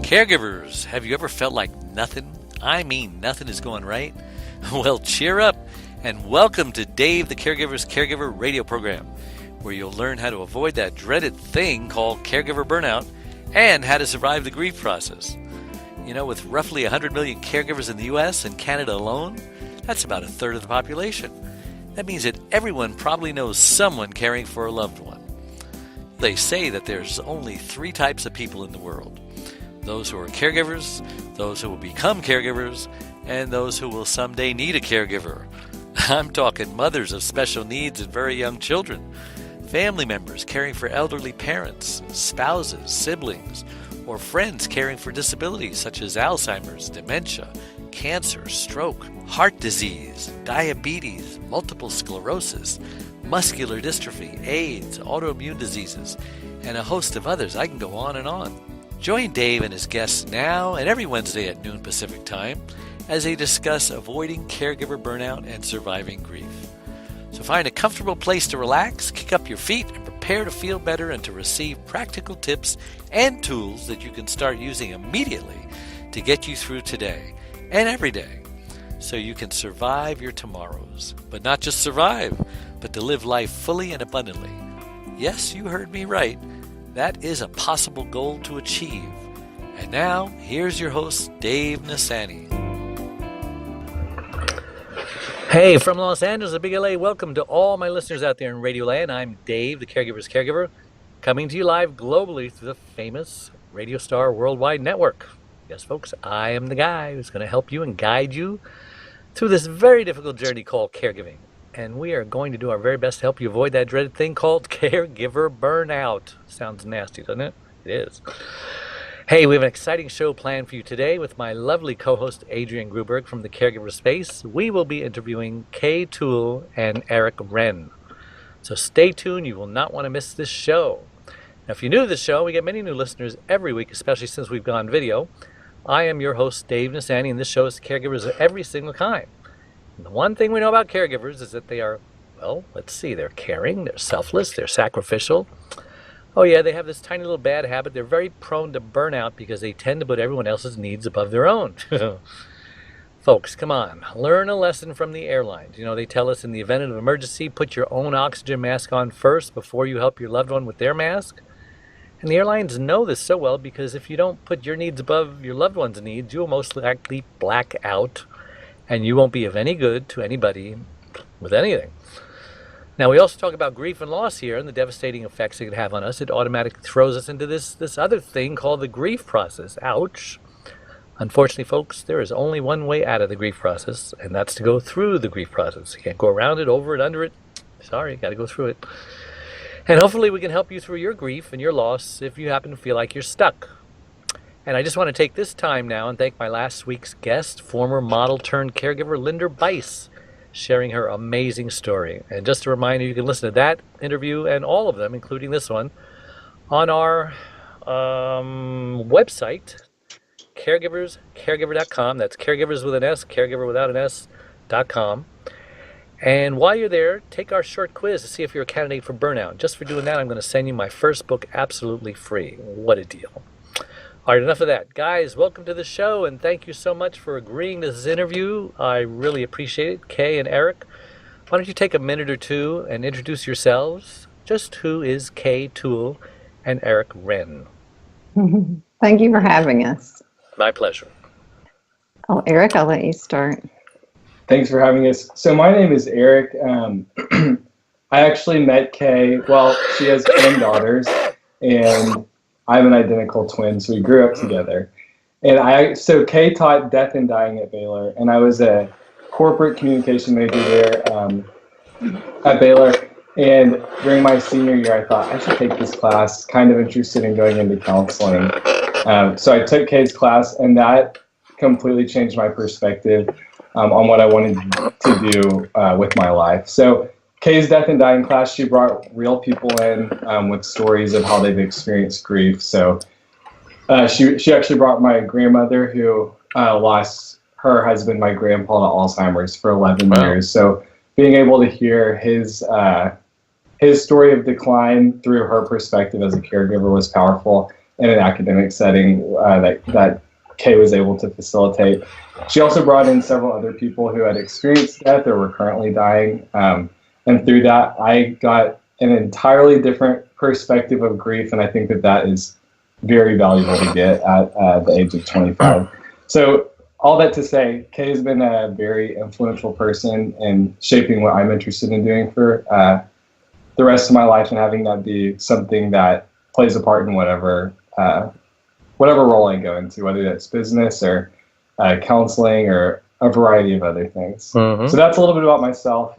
Caregivers, have you ever felt like nothing, I mean nothing is going right? Well, cheer up and welcome to Dave the Caregiver's Caregiver radio program, where you'll learn how to avoid that dreaded thing called caregiver burnout and how to survive the grief process. You know, with roughly 100 million caregivers in the U.S. and Canada alone, that's about a third of the population. That means that everyone probably knows someone caring for a loved one. They say that there's only 3 types of people in the world: those who are caregivers, those who will become caregivers, and those who will someday need a caregiver. I'm talking mothers of special needs and very young children, family members caring for elderly parents, spouses, siblings, or friends caring for disabilities such as Alzheimer's, dementia, cancer, stroke, heart disease, diabetes, multiple sclerosis, muscular dystrophy, AIDS, autoimmune diseases, and a host of others. I can go on and on. Join Dave and his guests now and every Wednesday at noon Pacific Time as they discuss avoiding caregiver burnout and surviving grief. So find a comfortable place to relax, kick up your feet, and prepare to feel better and to receive practical tips and tools that you can start using immediately to get you through today and every day so you can survive your tomorrows. But not just survive, but to live life fully and abundantly. Yes, you heard me right. That is a possible goal to achieve. And now, here's your host, Dave Nassaney. Hey, from Los Angeles, the Big LA, welcome to all my listeners out there in Radio Land. I'm Dave, the Caregiver's Caregiver, coming to you live globally through the famous Radio Star Worldwide Network. Yes, folks, I am the guy who's going to help you and guide you through this very difficult journey called caregiving. And we are going to do our very best to help you avoid that dreaded thing called caregiver burnout. Sounds nasty, doesn't it? It is. Hey, we have an exciting show planned for you today with my lovely co-host Adrienne Gruberg from the Caregiver Space. We will be interviewing Kay Tuel and Eric Wren. So stay tuned. You will not want to miss this show. Now, if you're new to this show, we get many new listeners every week, especially since we've gone video. I am your host, Dave Nassaney, and this show is caregivers of every single kind. And the one thing we know about caregivers is that they are, well, they're caring, they're selfless, they're sacrificial. Oh yeah, they have this tiny little bad habit. They're very prone to burnout because they tend to put everyone else's needs above their own. Folks, come on, learn a lesson from the airlines. You know, they tell us in the event of an emergency, put your own oxygen mask on first before you help your loved one with their mask. And the airlines know this so well because if you don't put your needs above your loved one's needs, you will most likely black out and you won't be of any good to anybody with anything. Now, we also talk about grief and loss here and the devastating effects it can have on us. It automatically throws us into this other thing called the grief process. Ouch. Unfortunately, folks, there is only one way out of the grief process, and that's to go through the grief process. You can't go around it, over it, under it. Sorry, you got to go through it. And hopefully we can help you through your grief and your loss if you happen to feel like you're stuck. And I just want to take this time now and thank my last week's guest, former model turned caregiver Linda Bice, sharing her amazing story. And just a reminder, you can listen to that interview and all of them, including this one, on our website, caregiver.com. That's caregivers with an S, caregiver without an S.com. And while you're there, take our short quiz to see if you're a candidate for burnout. Just for doing that, I'm going to send you my first book absolutely free. What a deal. All right, enough of that. Guys, welcome to the show, and thank you so much for agreeing to this interview. I really appreciate it. Kay and Eric, why don't you take a minute or two and introduce yourselves? Just who is Kay Tuel and Eric Wren? Thank you for having us. My pleasure. Oh, Eric, I'll let you start. Thanks for having us. So my name is Eric. I actually met Kay. Well, she has twin daughters, and I'm an identical twin, so we grew up together. And so Kay taught death and dying at Baylor, and I was a corporate communication major there at Baylor. And during my senior year, I thought I should take this class, kind of interested in going into counseling. So I took Kay's class, and that completely changed my perspective on what I wanted to do with my life. So Kay's death and dying class, she brought real people in with stories of how they've experienced grief. So she actually brought my grandmother who lost her husband, my grandpa, to Alzheimer's for 11 years. So being able to hear his story of decline through her perspective as a caregiver was powerful. in an academic setting that Kay was able to facilitate. She also brought in several other people who had experienced death or were currently dying. And through that, I got an entirely different perspective of grief. And I think that is very valuable to get at the age of 25. So all that to say, Kay has been a very influential person in shaping what I'm interested in doing for the rest of my life, and having that be something that plays a part in whatever role I go into, whether that's business or counseling or a variety of other things. So that's a little bit about myself.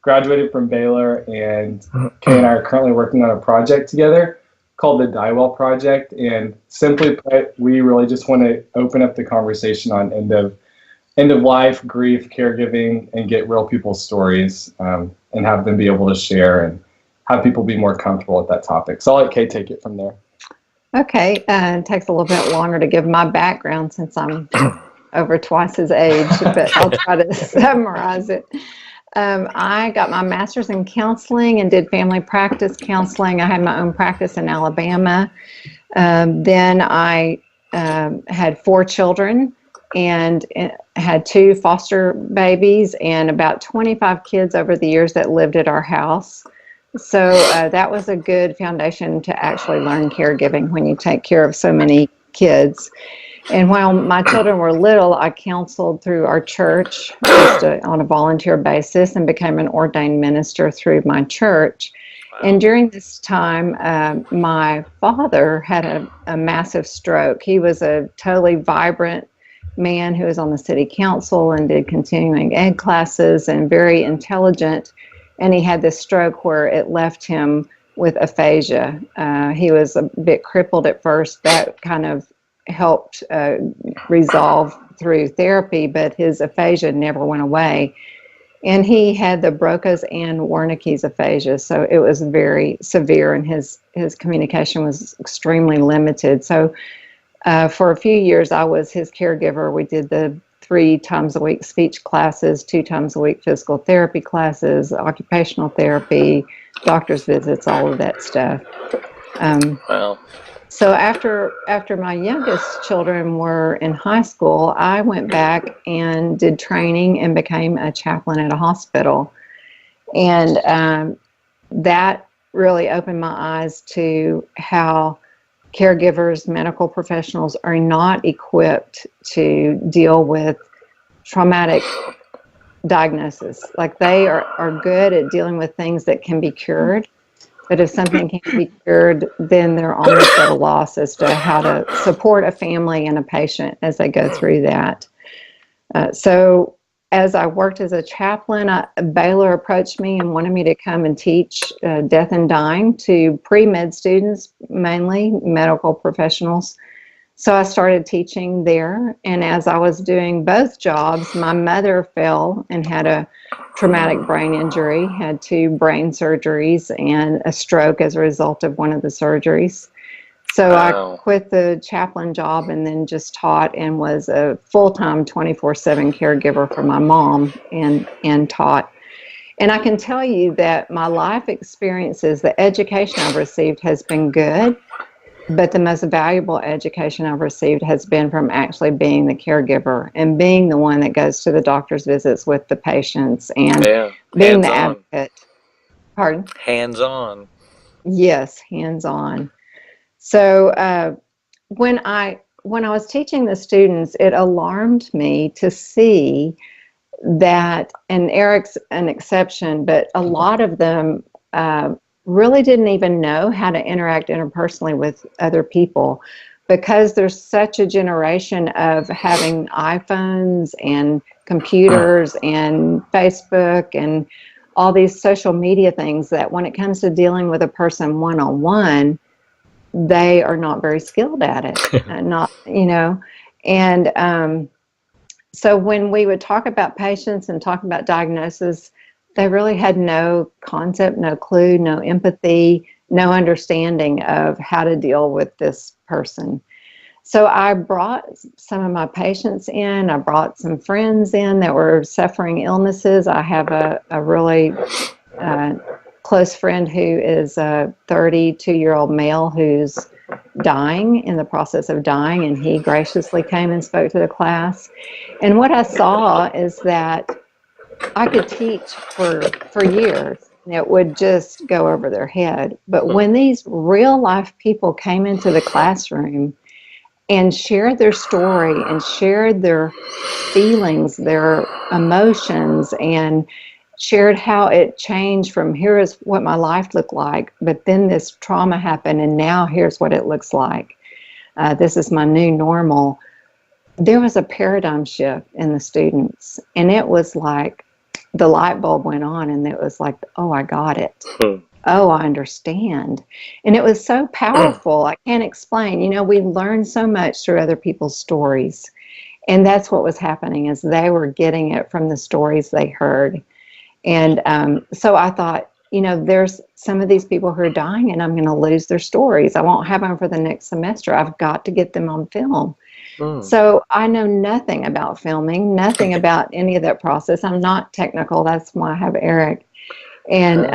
Graduated from Baylor, and Kay and I are currently working on a project together called the Diewell Project. And simply put, we really just want to open up the conversation on end of life, grief, caregiving, and get real people's stories and have them be able to share and have people be more comfortable with that topic. So I'll let Kay take it from there. Okay, it takes a little bit longer to give my background since I'm over twice his age, but I'll try to summarize it. I got my master's in counseling and did family practice counseling. I had my own practice in Alabama. Then I had 4 children and had 2 foster babies and about 25 kids over the years that lived at our house. So that was a good foundation to actually learn caregiving when you take care of so many kids. And while my children were little, I counseled through our church just on a volunteer basis and became an ordained minister through my church. And during this time, my father had a massive stroke. He was a totally vibrant man who was on the city council and did continuing ed classes and very intelligent. And he had this stroke where it left him with aphasia. He was a bit crippled at first. That kind of helped resolve through therapy, but his aphasia never went away. And he had the Broca's and Wernicke's aphasia, so it was very severe, and his communication was extremely limited. So for a few years, I was his caregiver. We did the 3 times a week speech classes, 2 times a week physical therapy classes, occupational therapy, doctor's visits, all of that stuff. Wow. So after my youngest children were in high school, I went back and did training and became a chaplain at a hospital. And that really opened my eyes to how caregivers, medical professionals are not equipped to deal with traumatic diagnosis. Like they are good at dealing with things that can be cured. But if something can't be cured, then they're almost at a loss as to how to support a family and a patient as they go through that. So as I worked as a chaplain, Baylor approached me and wanted me to come and teach death and dying to pre-med students, mainly medical professionals. So I started teaching there. And as I was doing both jobs, my mother fell and had a traumatic brain injury, had 2 brain surgeries and a stroke as a result of one of the surgeries. So Wow. I quit the chaplain job and then just taught and was a full-time 24/7 caregiver for my mom and taught. And I can tell you that my life experiences, the education I've received has been good, but the most valuable education I've received has been from actually being the caregiver and being the one that goes to the doctor's visits with the patients and being the advocate. Pardon? Hands-on. Yes, hands-on. So when I was teaching the students, it alarmed me to see that, and Eric's an exception, but a lot of them really didn't even know how to interact interpersonally with other people, because there's such a generation of having iPhones and computers and Facebook and all these social media things that when it comes to dealing with a person one-on-one, they are not very skilled at it. And so when we would talk about patients and talk about diagnosis, they really had no concept, no clue, no empathy, no understanding of how to deal with this person. So I brought some of my patients in. I brought some friends in that were suffering illnesses. I have a really close friend who is a 32-year-old male who's dying, in the process of dying, and he graciously came and spoke to the class. And what I saw is that I could teach for years, and it would just go over their head. But when these real life people came into the classroom and shared their story and shared their feelings, their emotions, and shared how it changed from here is what my life looked like, but then this trauma happened, and now here's what it looks like. This is my new normal. There was a paradigm shift in the students, and it was like the light bulb went on, and it was like, oh, I got it. Oh, I understand. And it was so powerful. I can't explain. You know, we learn so much through other people's stories. And that's what was happening, is they were getting it from the stories they heard. And so I thought, you know, there's some of these people who are dying, and I'm going to lose their stories. I won't have them for the next semester. I've got to get them on film. So I know nothing about filming, nothing about any of that process. I'm not technical. That's why I have Eric. And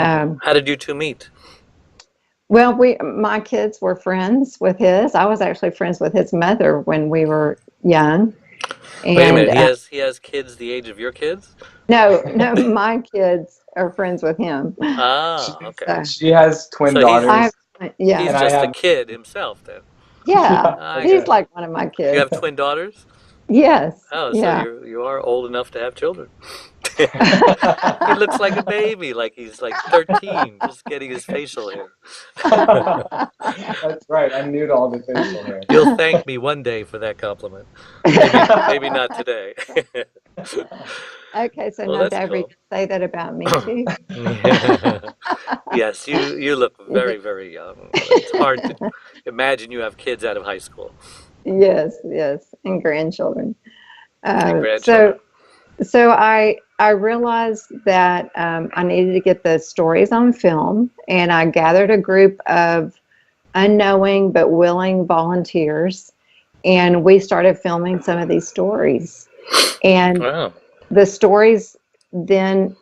how did you two meet? Well, my kids were friends with his. I was actually friends with his mother when we were young. And, wait a minute, he has kids the age of your kids? No, my kids are friends with him. Ah, okay. She has twin daughters. Yeah. He's just a kid himself then. Yeah, he's like one of my kids. You have twin daughters? Yes. Oh, yeah. So you are old enough to have children. He looks like a baby, like he's like 13, just getting his facial hair. That's right. I'm new to all the facial hair. You'll thank me one day for that compliment. Maybe not today. Okay, so now Dave, cool. You can say that about me too. Yes, you look very, very young. It's hard to imagine you have kids out of high school. Yes, and grandchildren. So I realized that I needed to get the stories on film, and I gathered a group of unknowing but willing volunteers, and we started filming some of these stories. And wow. The stories then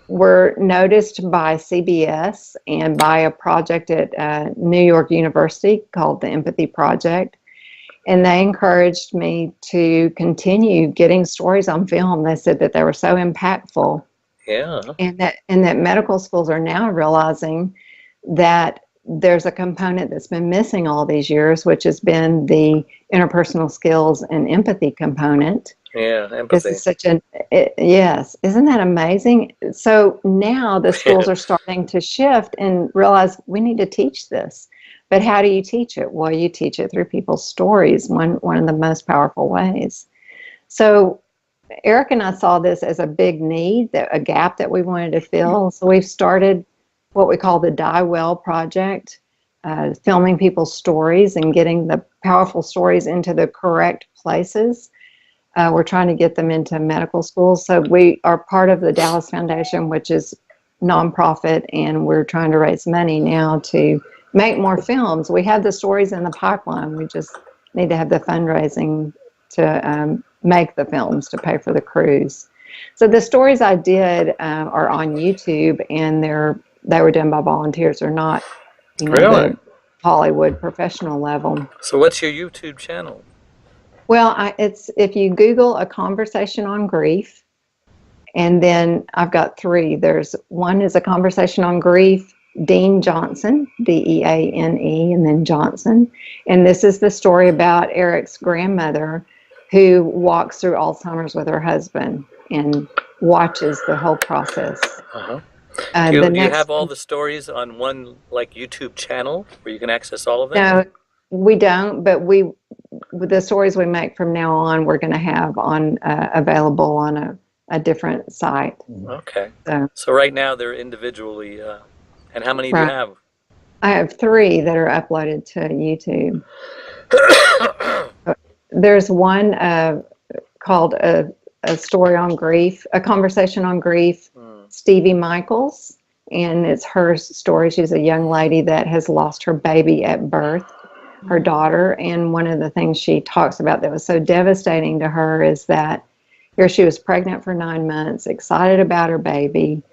were noticed by CBS and by a project at New York University called the Empathy Project. And they encouraged me to continue getting stories on film. They said that they were so impactful. Yeah. And that medical schools are now realizing that there's a component that's been missing all these years, which has been the interpersonal skills and empathy component. Yeah, empathy. This is such yes. Isn't that amazing? So now the schools are starting to shift and realize we need to teach this. But how do you teach it? Well, you teach it through people's stories, one of the most powerful ways. So Eric and I saw this as a big need, a gap that we wanted to fill. So we've started what we call the Diewell project, filming people's stories and getting the powerful stories into the correct places. We're trying to get them into medical schools. So we are part of the Dallas Foundation, which is nonprofit, and we're trying to raise money now to make more films. We have the stories in the pipeline. We just need to have the fundraising to make the films to pay for the crews. So the stories I did are on YouTube, and they were done by volunteers. They're not, really? The Hollywood professional level. So what's your YouTube channel? Well, it's if you Google A Conversation on Grief, and then I've got 3. There's one is A Conversation on Grief, Dean Johnson, Deane, and then Johnson. And this is the story about Eric's grandmother who walks through Alzheimer's with her husband and watches the whole process. Uh-huh. Do you have all the stories on one YouTube channel where you can access all of them? No, we don't, but the stories we make from now on, we're going to have on available on a different site. Okay. So right now they're individually, and how many do you have? I have 3 that are uploaded to YouTube. There's one called a story on grief, A Conversation on Grief, Stevie Michaels, and it's her story. She's a young lady that has lost her baby at birth, her daughter, and one of the things she talks about that was so devastating to her is that here she was pregnant for 9 months, excited about her baby,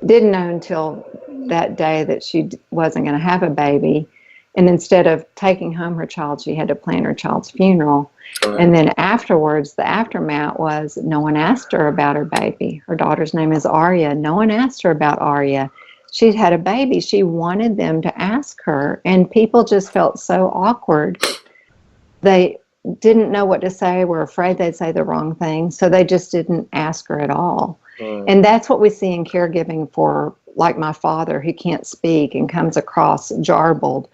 didn't know until that day that she wasn't going to have a baby, And instead of taking home her child, she had to plan her child's funeral. And then afterwards, the aftermath was no one asked her about her baby. Her daughter's name is Aria. No one asked her about Aria. She'd had a baby. She wanted them to ask her, and people just felt so awkward. They didn't know what to say, were afraid they'd say the wrong thing, so they just didn't ask her at all. And that's what we see in caregiving for, like my father, who can't speak and comes across jarbled.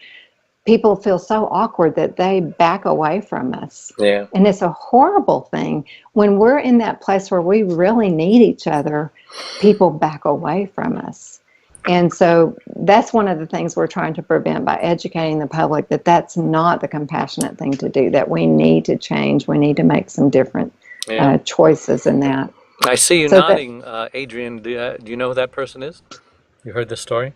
People feel so awkward that they back away from us. Yeah. And it's a horrible thing. When we're in that place where we really need each other, people back away from us. And so that's one of the things we're trying to prevent by educating the public that that's not the compassionate thing to do, that we need to change. We need to make some different choices in that. I see you nodding, Adrienne. Do you know who that person is? You heard this story?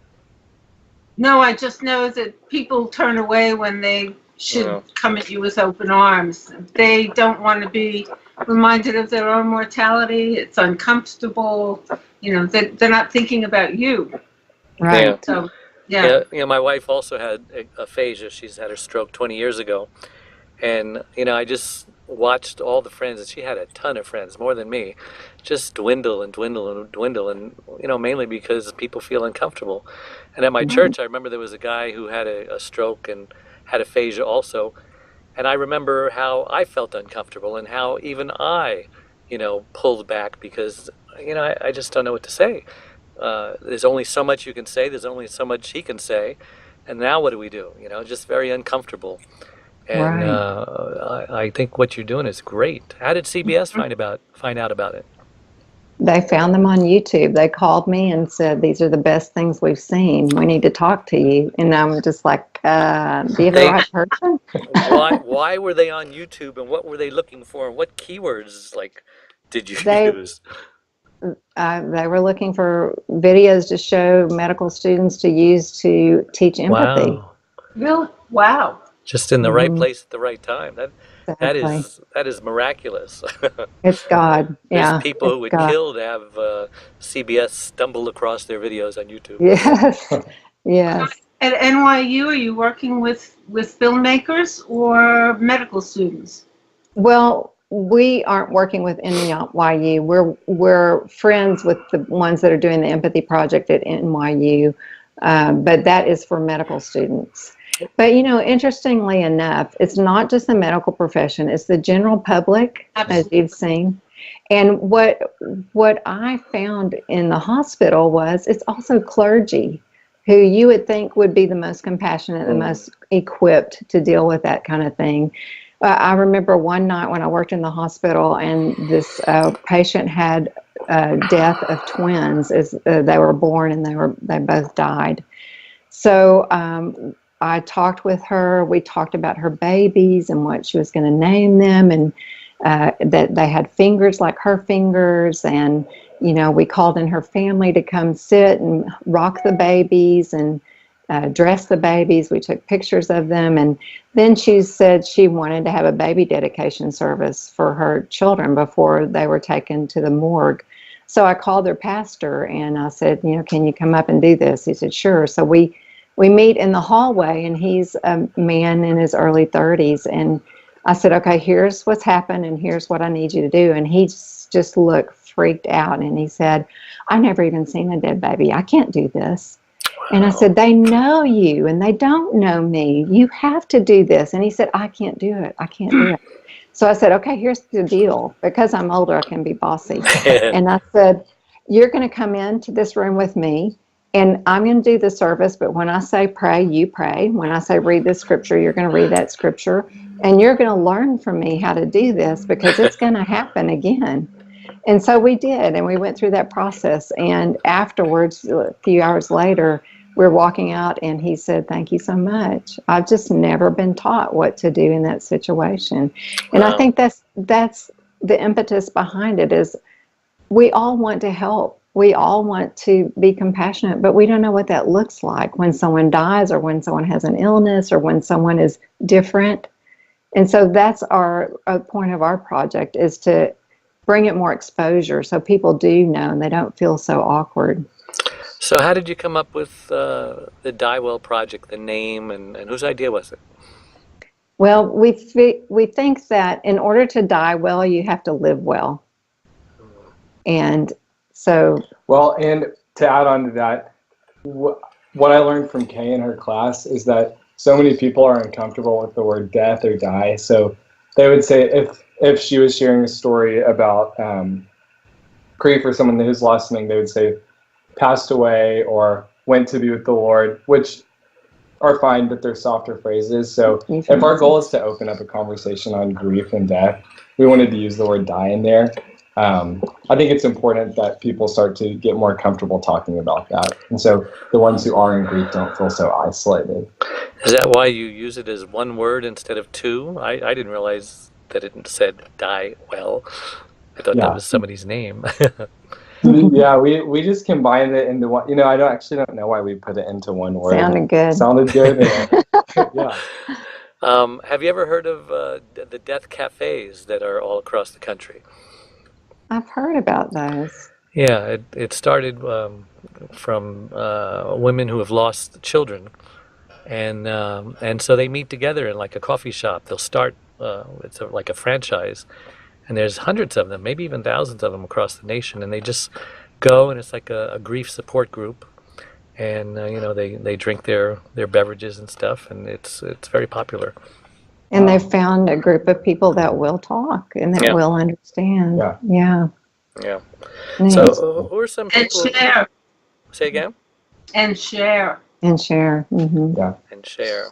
No, I just know that people turn away when they should come at you with open arms. They don't want to be reminded of their own mortality. It's uncomfortable. You know, they're not thinking about you. Right. Yeah. So, Yeah, my wife also had aphasia. She's had her stroke 20 years ago. And, I just watched all the friends, and she had a ton of friends, more than me, just dwindle and dwindle and dwindle. And, mainly because people feel uncomfortable. And at my church, I remember there was a guy who had a stroke and had aphasia also. And I remember how I felt uncomfortable and how even I, pulled back because, I just don't know what to say. There's only so much you can say. There's only so much he can say. And now what do we do? Just very uncomfortable. And I think what you're doing is great. How did CBS find out about it? They found them on YouTube. They called me and said, these are the best things we've seen. We need to talk to you. And I'm just like, do you have the right person? Why were they on YouTube, and what were they looking for? And what keywords did you use? They were looking for videos to show medical students to use to teach empathy. Wow. really? Wow. Just in the right place at the right time. Exactly. That is miraculous. It's God. Yeah. There's people who would kill to have CBS stumble across their videos on YouTube. Yes. Yes. At NYU, are you working with filmmakers or medical students? Well, we aren't working with NYU. We're friends with the ones that are doing the empathy project at NYU, but that is for medical students. But, interestingly enough, it's not just the medical profession, it's the general public, as you've seen. And what I found in the hospital was it's also clergy who you would think would be the most compassionate, the most equipped to deal with that kind of thing. I remember one night when I worked in the hospital and this patient had death of twins as they were born, and they both died. So I talked with her. We talked about her babies and what she was going to name them, and that they had fingers like her fingers. And, we called in her family to come sit and rock the babies and dress the babies. We took pictures of them. And then she said she wanted to have a baby dedication service for her children before they were taken to the morgue. So I called their pastor and I said, can you come up and do this? He said, sure. So we meet in the hallway, and he's a man in his early 30s. And I said, okay, here's what's happened, and here's what I need you to do. And he just looked freaked out. And he said, I never even seen a dead baby. I can't do this. Wow. And I said, they know you, and they don't know me. You have to do this. And he said, I can't do it. I can't do it. So I said, okay, here's the deal. Because I'm older, I can be bossy. And I said, you're going to come into this room with me. And I'm going to do the service, but when I say pray, you pray. When I say read this scripture, you're going to read that scripture. And you're going to learn from me how to do this, because it's going to happen again. And so we did, and we went through that process. And afterwards, a few hours later, we're walking out, and he said, thank you so much. I've just never been taught what to do in that situation. And I think that's the impetus behind it, is we all want to help. We all want to be compassionate, but we don't know what that looks like when someone dies, or when someone has an illness, or when someone is different. And so that's a point of our project, is to bring it more exposure so people do know and they don't feel so awkward. So how did you come up with the Diewell project, the name, and whose idea was it? Well, we think that in order to die well, you have to live well. And so... Well, and to add on to that, what I learned from Kay in her class is that so many people are uncomfortable with the word death or die. So they would say if she was sharing a story about grief for someone who's lost something, they would say passed away or went to be with the Lord, which are fine, but they're softer phrases. So if our goal is to open up a conversation on grief and death, we wanted to use the word die in there. I think it's important that people start to get more comfortable talking about that. And so the ones who are in grief don't feel so isolated. Is that why you use it as one word instead of two? I didn't realize that it said die well. I thought that was somebody's name. Yeah, we just combined it into one. I don't know why we put it into one word. Sounded good. Yeah. Have you ever heard of the death cafes that are all across the country? I've heard about those. Yeah, it started from women who have lost children, and so they meet together in like a coffee shop. They'll start it's like a franchise, and there's hundreds of them, maybe even thousands of them across the nation, and they just go, and it's like a grief support group, and they drink their beverages and stuff, and it's very popular. And they've found a group of people that will talk and that will understand. Yeah. Nice. So who are some people? And share. Say again? And share. And share. Mm-hmm. Yeah. And share.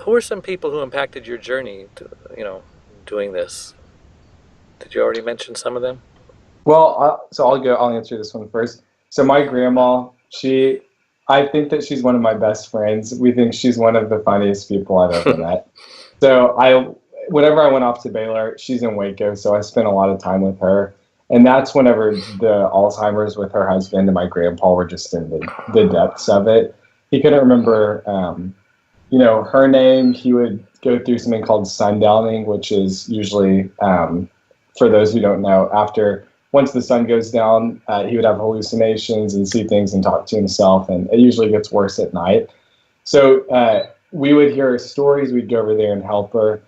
Who are some people who impacted your journey to, doing this? Did you already mention some of them? Well, I'll answer this one first. So my grandma, I think that she's one of my best friends. We think she's one of the funniest people I've ever met. So whenever I went off to Baylor, she's in Waco, so I spent a lot of time with her. And that's whenever the Alzheimer's with her husband and my grandpa were just in the depths of it. He couldn't remember, her name. He would go through something called sundowning, which is usually, for those who don't know, once the sun goes down, he would have hallucinations and see things and talk to himself, and it usually gets worse at night. So we would hear her stories. We'd go over there and help her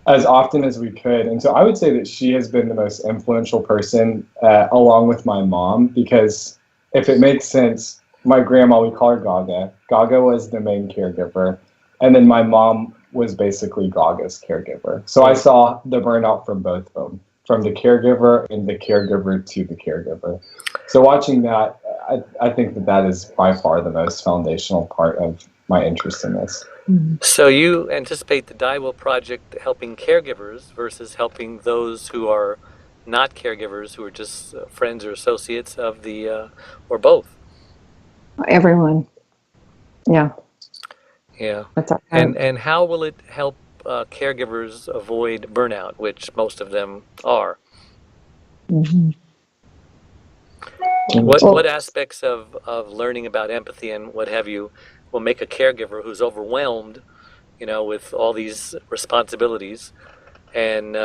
as often as we could. And so I would say that she has been the most influential person, along with my mom, because if it makes sense, my grandma, we call her Gaga. Gaga was the main caregiver, and then my mom was basically Gaga's caregiver. So I saw the burnout from both of them, from the caregiver and the caregiver to the caregiver. So watching that, I think that is by far the most foundational part of my interest in this. So you anticipate the Diewell Project helping caregivers versus helping those who are not caregivers, who are just friends or associates of or both? Everyone. Yeah. Yeah. And how will it help caregivers avoid burnout, which most of them are? Mm-hmm. What aspects of learning about empathy and what have you will make a caregiver who's overwhelmed, with all these responsibilities, and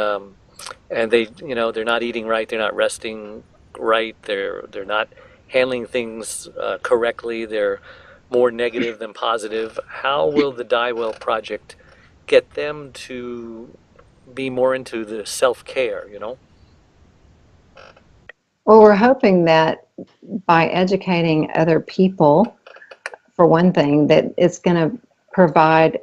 they, they're not eating right, they're not resting right, they're not handling things correctly, they're more negative than positive. How will the Diewell Project get them to be more into the self-care, Well, we're hoping that by educating other people, for one thing, that it's going to provide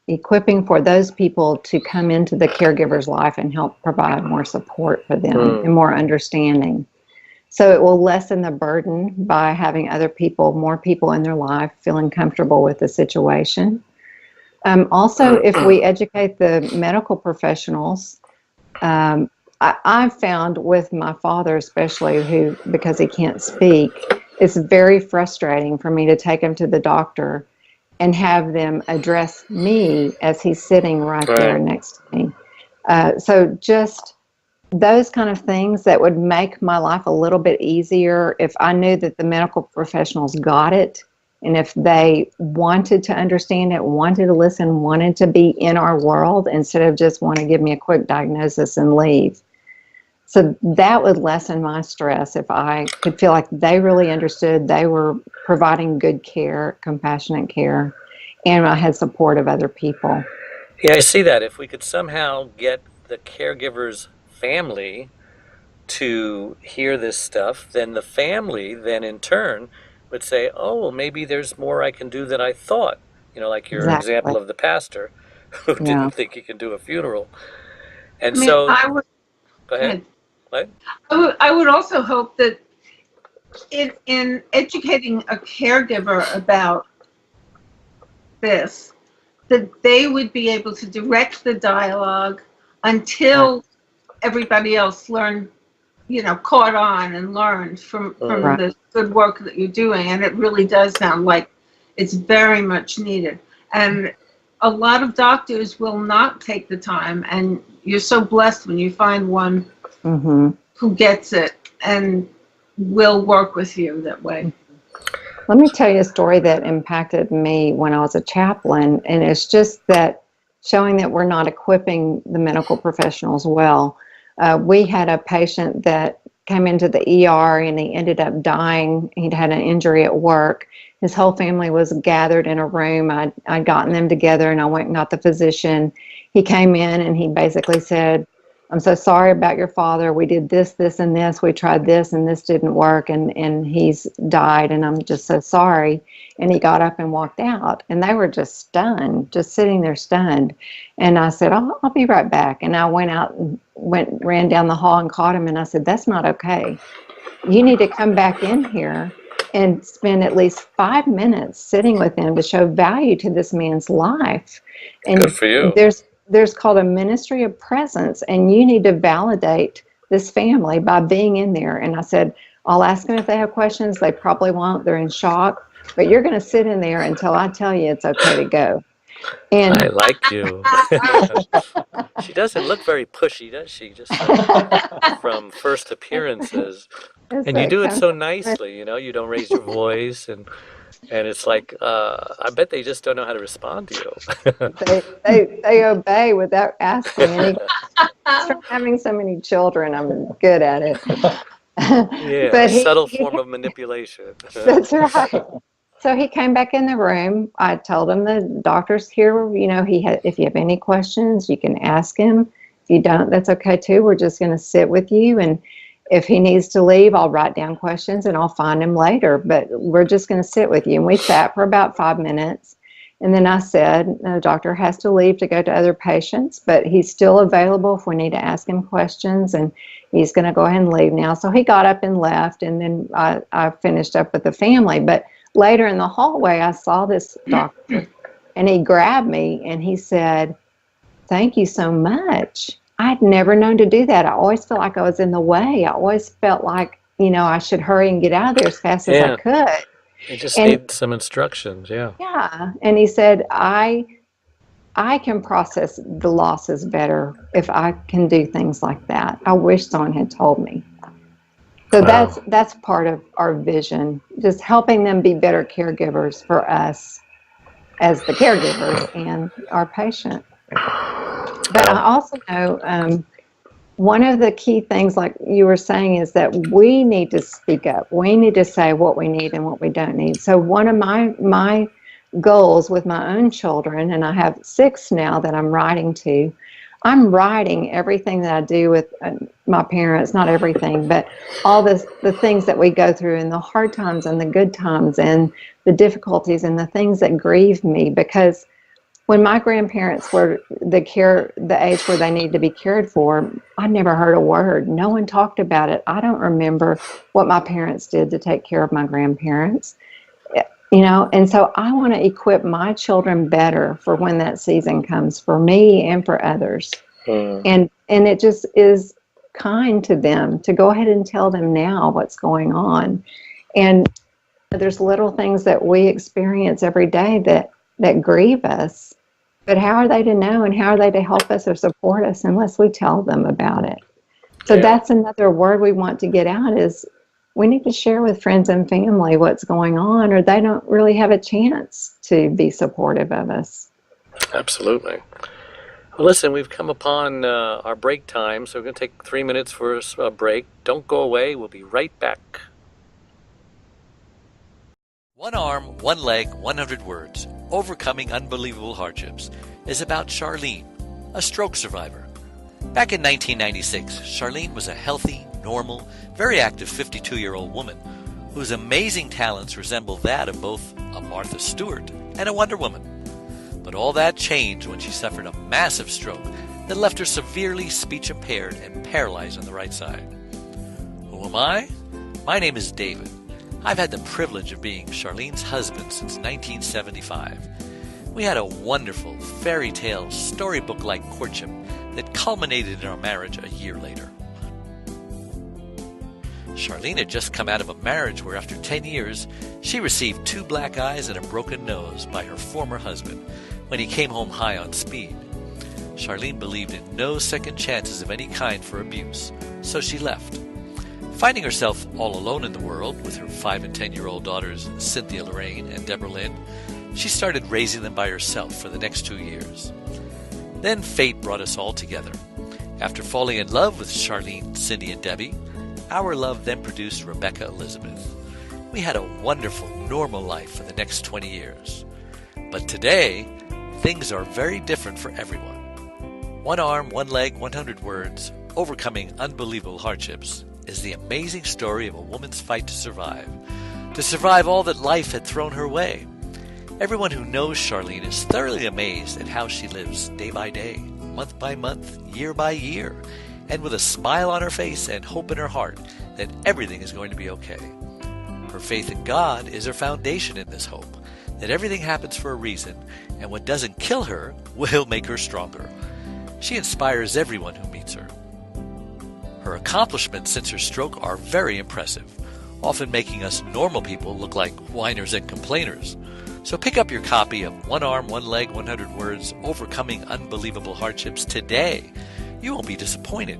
equipping for those people to come into the caregiver's life and help provide more support for them and more understanding. So it will lessen the burden by having more people in their life feeling comfortable with the situation. Also, if we educate the medical professionals, I've found with my father especially, because he can't speak, it's very frustrating for me to take him to the doctor and have them address me as he's sitting right there next to me. So just those kind of things that would make my life a little bit easier if I knew that the medical professionals got it, and if they wanted to understand it, wanted to listen, wanted to be in our world instead of just want to give me a quick diagnosis and leave. So that would lessen my stress if I could feel like they really understood, they were providing good care, compassionate care, and I had support of other people. Yeah, I see that. If we could somehow get the caregiver's family to hear this stuff, then the family then in turn would say, oh, well, maybe there's more I can do than I thought. Like your Exactly. example of the pastor who Yeah. didn't think he could do a funeral. And I mean, so, I would. go ahead. What? I would also hope that in educating a caregiver about this, that they would be able to direct the dialogue until everybody else learned, caught on and learned from the good work that you're doing. And it really does sound like it's very much needed. And a lot of doctors will not take the time, and you're so blessed when you find one who gets it and will work with you that way. Let me tell you a story that impacted me when I was a chaplain, and it's just that showing that we're not equipping the medical professionals well. We had a patient that came into the ER and he ended up dying. He'd had an injury at work. His whole family was gathered in a room. I'd gotten them together and I went and got the physician. He came in and he basically said, I'm so sorry about your father. We did this, this, and this. We tried this, and this didn't work, and he's died, and I'm just so sorry. And he got up and walked out, and they were just stunned, just sitting there stunned. And I said, I'll be right back. And I went out and ran down the hall and caught him, and I said, that's not okay. You need to come back in here and spend at least 5 minutes sitting with him to show value to this man's life. And good for you. There's called a ministry of presence, and you need to validate this family by being in there. And I said, I'll ask them if they have questions. They probably won't. They're in shock. But you're going to sit in there until I tell you it's okay to go. And I like you. She doesn't look very pushy, does she? Just from first appearances. And you do it so nicely, you don't raise your voice, and it's like, I bet they just don't know how to respond to you. they obey without asking any. From having so many children, I'm good at it. Yeah, but subtle form of manipulation. That's right. So he came back in the room. I told him the doctor's here. If you have any questions, you can ask him. If you don't, that's okay too. We're just going to sit with you, and if he needs to leave, I'll write down questions and I'll find him later. But we're just going to sit with you. And we sat for about 5 minutes. And then I said, the doctor has to leave to go to other patients, but he's still available if we need to ask him questions. And he's going to go ahead and leave now. So he got up and left. And then I finished up with the family. But later in the hallway, I saw this doctor and he grabbed me and he said, thank you so much. I'd never known to do that. I always felt like I was in the way. I always felt like, I should hurry and get out of there as fast as I could. You just need some instructions, yeah. Yeah. And he said, I can process the losses better if I can do things like that. I wish someone had told me. So that's part of our vision, just helping them be better caregivers for us as the caregivers and our patient. But I also know one of the key things, like you were saying, is that we need to speak up. We need to say what we need and what we don't need. So one of my goals with my own children, and I have 6 now that I'm writing to, I'm writing everything that I do with my parents, not everything, but all the things that we go through and the hard times and the good times and the difficulties and the things that grieve me, because when my grandparents were the age where they need to be cared for, I never heard a word. No one talked about it. I don't remember what my parents did to take care of my grandparents. And so I want to equip my children better for when that season comes, for me and for others. And it just is kind to them to go ahead and tell them now what's going on. And there's little things that we experience every day that grieve us. But how are they to know, and how are they to help us or support us unless we tell them about it? So that's another word we want to get out, is we need to share with friends and family what's going on, or they don't really have a chance to be supportive of us. Absolutely. Well, listen, we've come upon our break time, so we're going to take 3 minutes for a break. Don't go away. We'll be right back. One Arm, One Leg, 100 Words, Overcoming Unbelievable Hardships is about Charlene, a stroke survivor. Back in 1996, Charlene was a healthy, normal, very active 52-year-old woman whose amazing talents resemble that of both a Martha Stewart and a Wonder Woman. But all that changed when she suffered a massive stroke that left her severely speech impaired and paralyzed on the right side. Who am I? My name is David. I've had the privilege of being Charlene's husband since 1975. We had a wonderful fairy tale storybook-like courtship that culminated in our marriage a year later. Charlene had just come out of a marriage where after 10 years, she received 2 black eyes and a broken nose by her former husband when he came home high on speed. Charlene believed in no second chances of any kind for abuse, so she left. Finding herself all alone in the world with her 5 and 10-year-old daughters Cynthia Lorraine and Deborah Lynn, she started raising them by herself for the next 2 years. Then fate brought us all together. After falling in love with Charlene, Cindy, and Debbie, our love then produced Rebecca Elizabeth. We had a wonderful, normal life for the next 20 years. But today, things are very different for everyone. One Arm, One Leg, 100 Words, Overcoming Unbelievable Hardships is the amazing story of a woman's fight to survive all that life had thrown her way. Everyone who knows Charlene is thoroughly amazed at how she lives day by day, month by month, year by year, and with a smile on her face and hope in her heart that everything is going to be okay. Her faith in God is her foundation in this hope, that everything happens for a reason, and what doesn't kill her will make her stronger. She inspires everyone who meets her. Her accomplishments since her stroke are very impressive, often making us normal people look like whiners and complainers. So pick up your copy of One Arm, One Leg, 100 Words, Overcoming Unbelievable Hardships today. You won't be disappointed.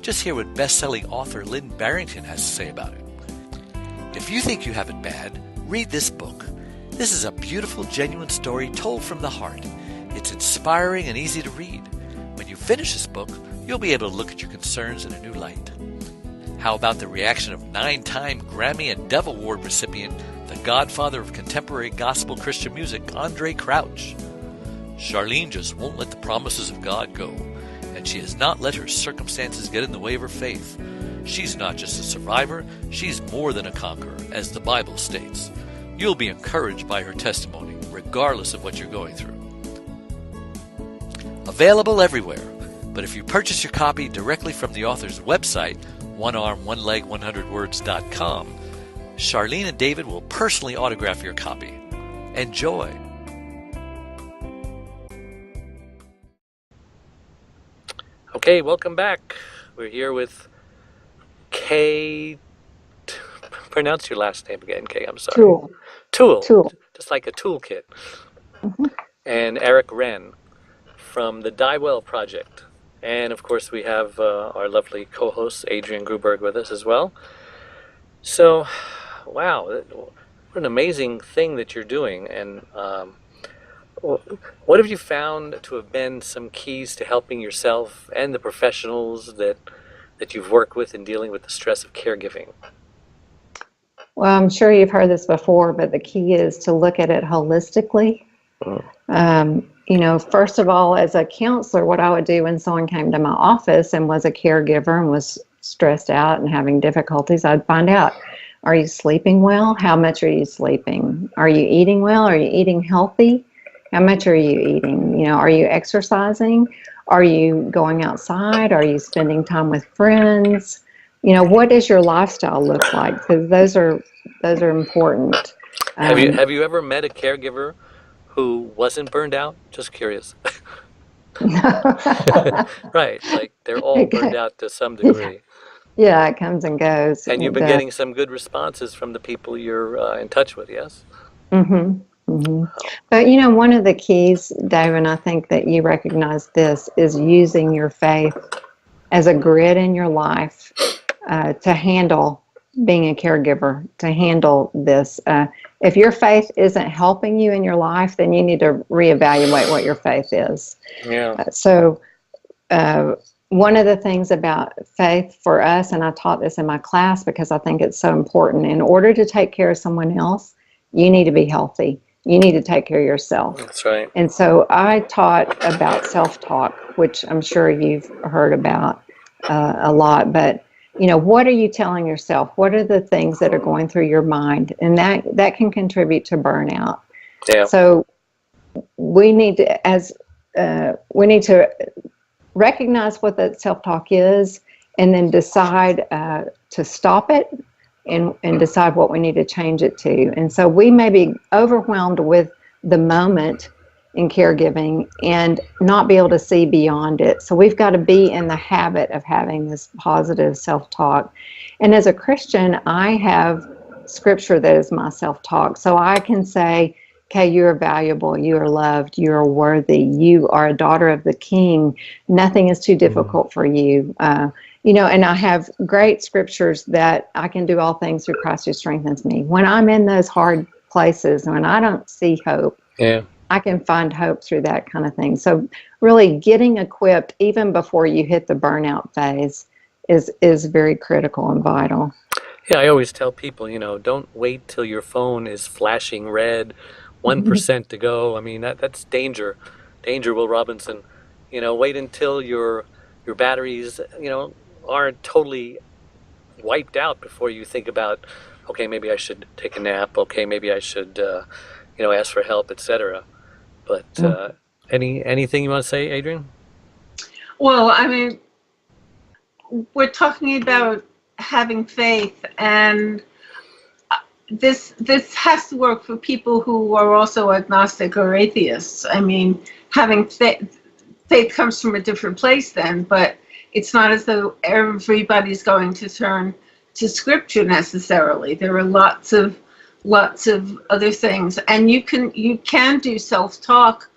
Just hear what best-selling author Lynn Barrington has to say about it. If you think you have it bad, read this book. This is a beautiful, genuine story told from the heart. It's inspiring and easy to read. When you finish this book, you'll be able to look at your concerns in a new light. How about the reaction of 9-time Grammy and Dove Award recipient, the godfather of contemporary gospel Christian music, Andre Crouch? Charlene just won't let the promises of God go, and she has not let her circumstances get in the way of her faith. She's not just a survivor, she's more than a conqueror, as the Bible states. You'll be encouraged by her testimony, regardless of what you're going through. Available everywhere, but if you purchase your copy directly from the author's website, onearmonleg100words.com, Charlene and David will personally autograph your copy. Enjoy! Okay, welcome back. We're here with Kay. Pronounce your last name again, Kay. I'm sorry. Tuel. Just like a toolkit. Mm-hmm. And Eric Wren from the Diewell Project. And of course, we have our lovely co-host Adrienne Gruberg with us as well. So, wow, what an amazing thing that you're doing. And what have you found to have been some keys to helping yourself and the professionals that you've worked with in dealing with the stress of caregiving? Well, I'm sure you've heard this before, but the key is to look at it holistically. First of all, as a counselor, what I would do when someone came to my office and was a caregiver and was stressed out and having difficulties, I'd find out, are you sleeping well? How much are you sleeping? Are you eating well? Are you eating healthy? How much are you eating? Are you exercising? Are you going outside? Are you spending time with friends? What does your lifestyle look like? Because those are important. Have you ever met a caregiver who wasn't burned out? Just curious. Right, like they're all burned out to some degree. Yeah, it comes and goes. And you've been getting some good responses from the people you're in touch with, yes? Mm-hmm. Mm-hmm. But one of the keys, Dave, and I think that you recognize this, is using your faith as a grid in your life to handle being a caregiver to handle this. If your faith isn't helping you in your life, then you need to reevaluate what your faith is. Yeah. So one of the things about faith for us, and I taught this in my class because I think it's so important, in order to take care of someone else, you need to be healthy. You need to take care of yourself. That's right. And so I taught about self-talk, which I'm sure you've heard about a lot. But, what are you telling yourself? What are the things that are going through your mind? And that can contribute to burnout. Yeah. So we need to recognize what that self-talk is, and then decide to stop it and decide what we need to change it to. And so we may be overwhelmed with the moment in caregiving and not be able to see beyond it. So we've got to be in the habit of having this positive self-talk. And as a Christian, I have scripture that is my self-talk. So I can say, okay, you are valuable, you are loved, you are worthy, you are a daughter of the King. Nothing is too difficult for you. And I have great scriptures that I can do all things through Christ who strengthens me. When I'm in those hard places, when I don't see hope, I can find hope through that kind of thing. So really getting equipped even before you hit the burnout phase is very critical and vital. Yeah, I always tell people, don't wait till your phone is flashing red, 1% to go. I mean, that's danger. Danger, Will Robinson. Wait until your batteries, aren't totally wiped out before you think about, okay, maybe I should take a nap. Okay, maybe I should, ask for help, etc. But anything you want to say, Adrienne? Well, I mean, we're talking about having faith, and this has to work for people who are also agnostic or atheists. I mean, having faith comes from a different place then, but it's not as though everybody's going to turn to scripture necessarily. There are lots of other things, and you can do self-talk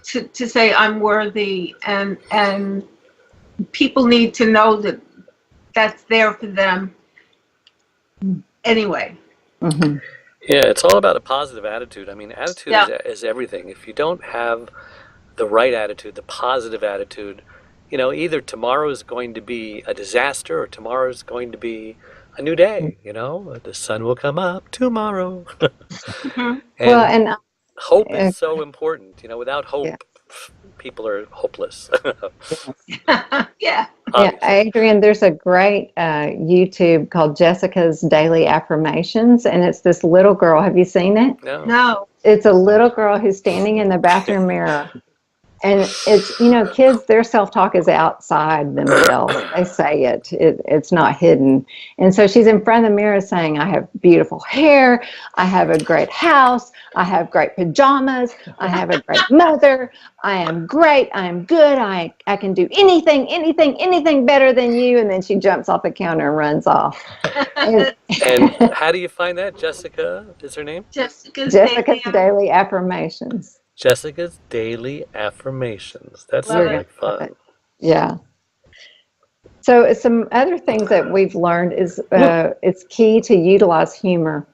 to say I'm worthy, and people need to know that that's there for them anyway. Mm-hmm. Yeah, it's all about a positive attitude. I mean, attitude is everything. If you don't have the right attitude, the positive attitude, either tomorrow is going to be a disaster or tomorrow is going to be a new day. The sun will come up tomorrow. Mm-hmm. And hope is so important. Without hope, people are hopeless. Yeah. Adrienne, there's a great YouTube called Jessica's Daily Affirmations, and it's this little girl. Have you seen it? No. It's a little girl who's standing in the bathroom mirror. And it's, kids, their self-talk is outside themselves. They say it's not hidden. And so she's in front of the mirror saying, I have beautiful hair. I have a great house. I have great pajamas. I have a great mother. I am great. I am good. I can do anything better than you. And then she jumps off the counter and runs off. And how do you find that? Jessica is her name? Jessica's Daily Affirmations. Jessica's Daily Affirmations. That sounds like fun. Yeah. So some other things that we've learned is it's key to utilize humor.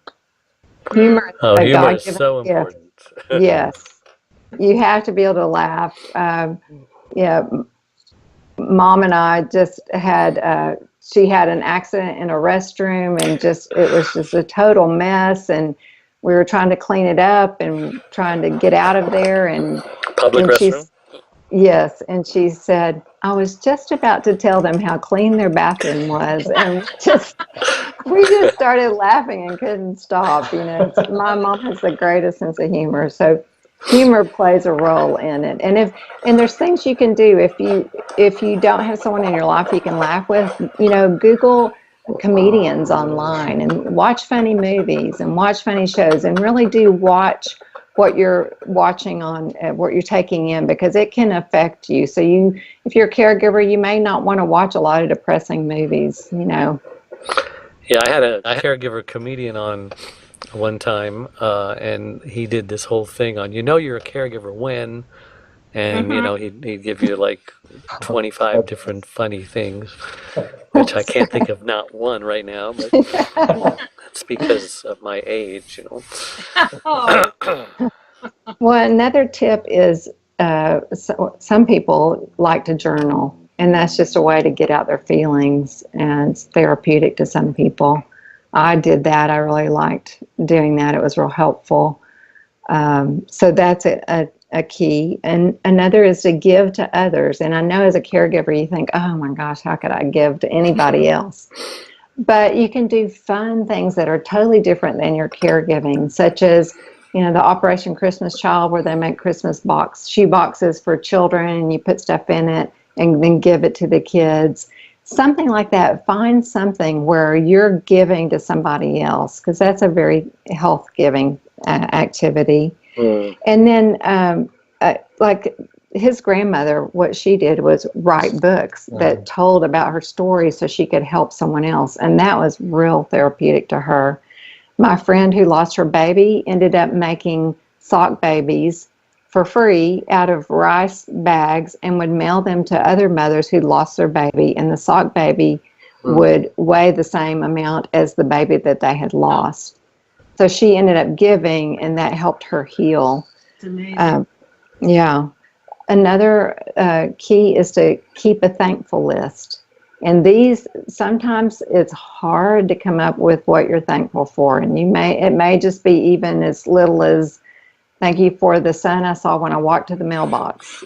Humor is so important. Yes. You have to be able to laugh. Mom and I just had, she had an accident in a restroom, and it was just a total mess. And we were trying to clean it up and trying to get out of there. And public restroom? Yes. And she said, I was just about to tell them how clean their bathroom was. And we just started laughing and couldn't stop. My mom has the greatest sense of humor. So humor plays a role in it. And there's things you can do if you don't have someone in your life you can laugh with. Google comedians online and watch funny movies and watch funny shows, and really do watch what you're watching on what you're taking in, because it can affect you. So if you're a caregiver, you may not want to watch a lot of depressing movies. Yeah, I had a caregiver comedian on one time, and he did this whole thing on you're a caregiver when, and he'd give you like 25 different funny things, which I can't think of not one right now, but that's because of my age, Oh, Well, another tip is some people like to journal, and that's just a way to get out their feelings, and it's therapeutic to some people. I did that. I really liked doing that. It was real helpful. So that's a key. And another is to give to others. And I know as a caregiver, you think, oh my gosh, how could I give to anybody else? But you can do fun things that are totally different than your caregiving, such as, the Operation Christmas Child, where they make Christmas shoe boxes for children, and you put stuff in it and then give it to the kids. Something like that. Find something where you're giving to somebody else, because that's a very health-giving activity. And then, like his grandmother, what she did was write books that told about her story so she could help someone else, and that was real therapeutic to her. My friend who lost her baby ended up making sock babies for free out of rice bags and would mail them to other mothers who lost their baby, and the sock baby would weigh the same amount as the baby that they had lost. So she ended up giving, and that helped her heal. it's amazing. Yeah. Another key is to keep a thankful list. And these, sometimes it's hard to come up with what you're thankful for. And it may just be even as little as, thank you for the sun I saw when I walked to the mailbox,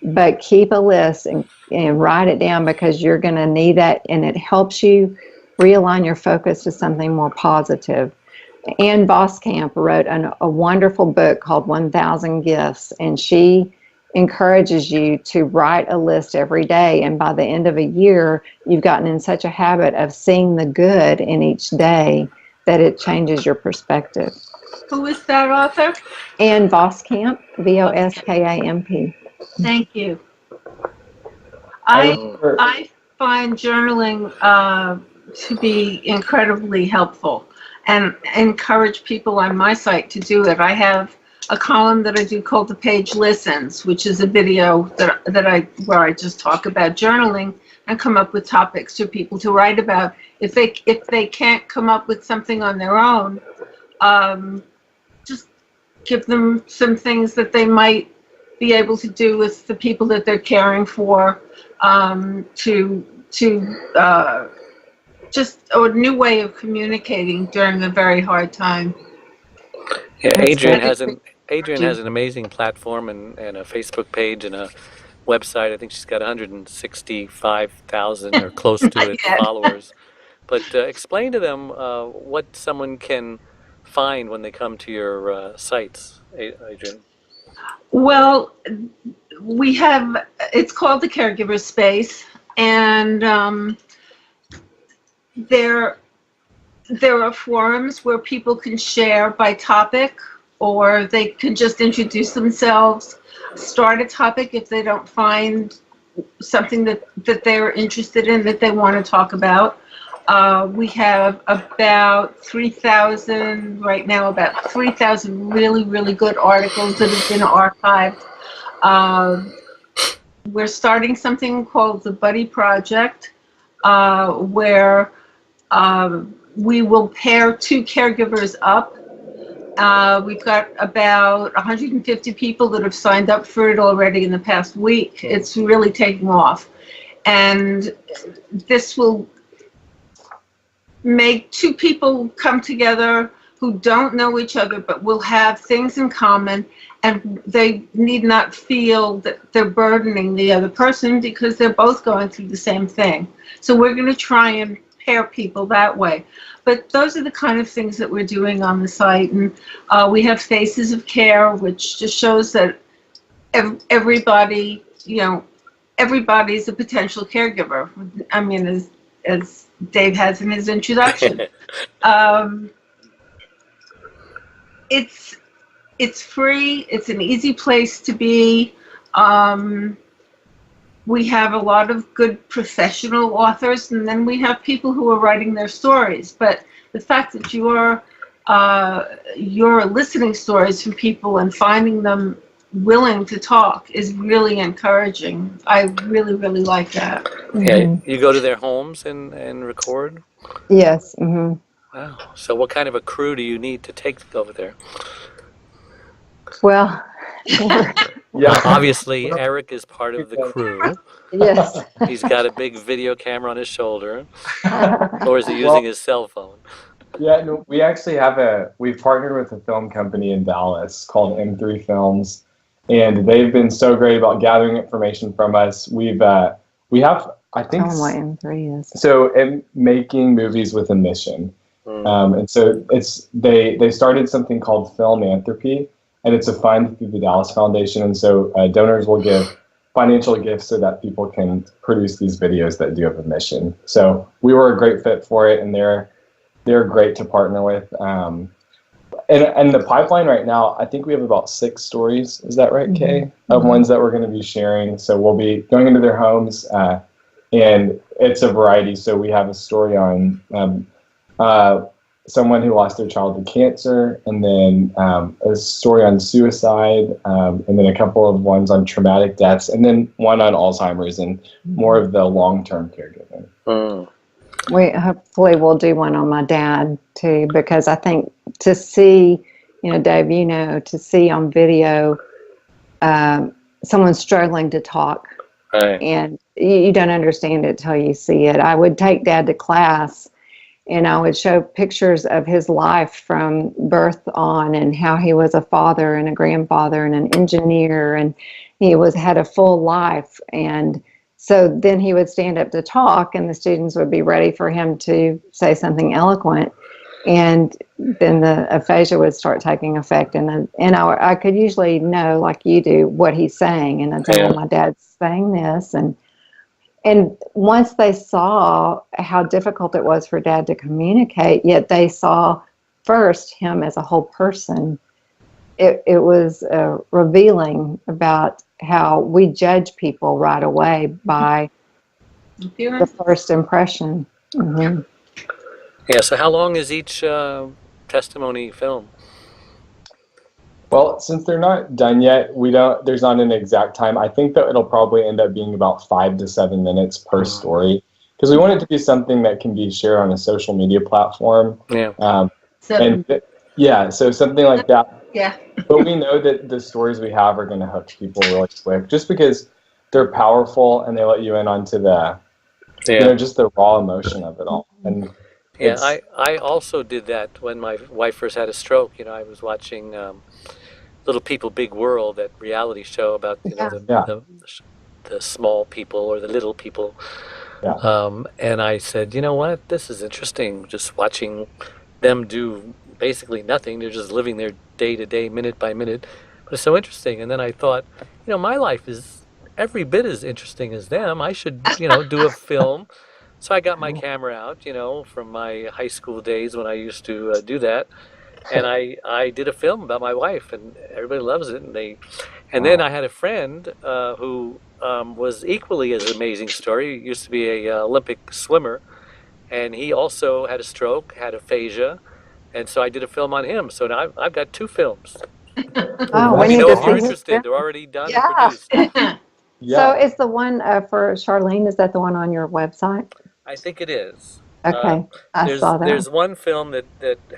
but keep a list and write it down, because you're going to need that, and it helps you realign your focus to something more positive. Ann Voskamp wrote a wonderful book called 1,000 Gifts, and she encourages you to write a list every day, and by the end of a year, you've gotten in such a habit of seeing the good in each day that it changes your perspective. Who is that author? Ann Voskamp, Voskamp. Thank you. I find journaling to be incredibly helpful, and encourage people on my site to do it. I have a column that I do called The Page Listens, which is a video where I just talk about journaling and come up with topics for people to write about. If they can't come up with something on their own, just give them some things that they might be able to do with the people that they're caring for, just a new way of communicating during a very hard time. Yeah, Adrienne has an amazing platform and a Facebook page and a website. I think she's got 165,000 or close to it followers. But explain to them what someone can find when they come to your sites, Adrienne. Well, it's called the Caregiver Space, and there are forums where people can share by topic, or they can just introduce themselves, start a topic if they don't find something that they're interested in that they want to talk about. We have about 3,000 right now, about 3,000 really, really good articles that have been archived. We're starting something called the Buddy Project, where we will pair two caregivers up. We've got about 150 people that have signed up for it already in the past week. It's really taking off. And this will make two people come together who don't know each other but will have things in common, and they need not feel that they're burdening the other person because they're both going through the same thing. So we're going to try and pair people that way. But those are the kind of things that we're doing on the site. And we have Faces of Care, which just shows that everybody, everybody's a potential caregiver. I mean, as Dave has in his introduction. It's free. It's an easy place to be. We have a lot of good professional authors, and then we have people who are writing their stories. But the fact that you're eliciting stories from people and finding them willing to talk is really encouraging. I really, really like that. Yeah, you go to their homes and record? Yes. Mm-hmm. Wow. So what kind of a crew do you need to take over there? Well, Yeah. Obviously, Eric is part of the crew. yes. He's got a big video camera on his shoulder. Or is he using his cell phone? Yeah, no, we actually we've partnered with a film company in Dallas called M3 Films, and they've been so great about gathering information from us. We have, I think, Tell them what M3 is. so making movies with a mission. And so they started something called Filmanthropy, and it's a fund through the Dallas Foundation, and so donors will give financial gifts so that people can produce these videos that do have a mission. So we were a great fit for it, and they're great to partner with. And the pipeline right now, I think we have about 6 stories. Is that right, Kay? Of ones that we're going to be sharing. So we'll be going into their homes, and it's a variety. So we have a story on someone who lost their child to cancer, and then a story on suicide, and then a couple of ones on traumatic deaths, and then one on Alzheimer's and more of the long-term caregiving. Hopefully we'll do one on my dad too, because I think to see, Dave, to see on video someone struggling to talk, Right. and you don't understand it till you see it. I would take Dad to class, and I would show pictures of his life from birth on, and how he was a father and a grandfather and an engineer, and he had a full life. And so then he would stand up to talk, and the students would be ready for him to say something eloquent. And then the aphasia would start taking effect. And I could usually know, like you do, what he's saying. And I'd say, well, my dad's saying this. And once they saw how difficult it was for Dad to communicate, yet they saw first him as a whole person, it was revealing about how we judge people right away by the first impression. Mm-hmm. Yeah, so how long is each testimony film? Well, since they're not done yet, there's not an exact time. I think that it'll probably end up being about 5 to 7 minutes per story, because we want it to be something that can be shared on a social media platform. Yeah. So something like that. Yeah. But we know that the stories we have are going to hook people really quick, just because they're powerful and they let you in onto the, just the raw emotion of it all. And yeah, I also did that when my wife first had a stroke. I was watching Little People, Big World, that reality show about the small people or the little people. Yeah. And I said, you know what, this is interesting. Just watching them do basically nothing. They're just living their day to day, minute by minute. But it's so interesting. And then I thought, my life is every bit as interesting as them. I should, do a film. So I got my camera out, from my high school days when I used to do that, and I did a film about my wife, and everybody loves it. And then I had a friend who was equally as amazing story. He used to be a Olympic swimmer, and he also had a stroke, had aphasia, and so I did a film on him. So now I've got 2 films. Oh, if you're interested, they're already done and produced. So is the one for Charlene, is that the one on your website? I think it is. Okay, I saw that. There's one film that